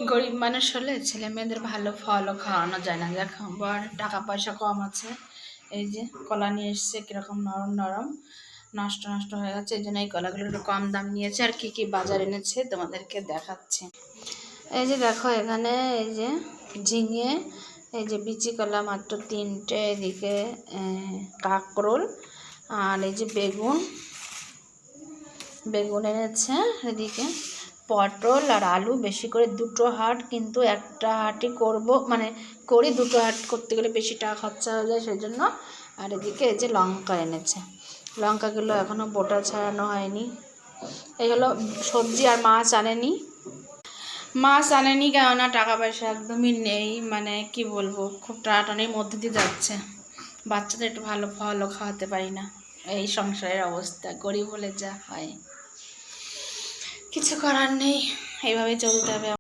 গরিব মানুষ হলে ছেলে মেয়েদের ভালো ফলও খাওয়ানো যায় না। দেখো বর টাকা পয়সা কম আছে, এই যে কলা নিয়ে এসছে কিরকম নরম নরম, নষ্ট নষ্ট হয়ে গেছে, এই জন্য এই কলাগুলো একটু কম দাম নিয়েছে। আর কি কি বাজার এনেছে তোমাদেরকে দেখাচ্ছি। এই যে দেখো এখানে এই যে ঝিঙে, এই যে বিচি কলা মাত্র 3টে, এদিকে কাঁকরোল, আর এই যে বেগুন এনেছে, এদিকে পটল আর আলু বেশি করে 2টো হাট, কিন্তু একটা হাটই করব, মানে করি 2টো হাট করতে গেলে বেশি টাকা খরচা হয়ে যায় সেই জন্য। আর এদিকে এই যে লঙ্কা এনেছে, লঙ্কাগুলো এখনও বোটা ছাড়ানো হয়নি। এই হলো সবজি। আর মাছ আনেনি কেননা টাকা পয়সা একদমই নেই, মানে কি বলবো, খুব টানাটানির মধ্যে দিয়ে যাচ্ছে। বাচ্চাদের একটু ভালো ফলও খাওয়াতে পারি না, এই সংসারের অবস্থা, গরিব বলে যা হয়, কিছু করার নেই, এইভাবে চলতে হবে।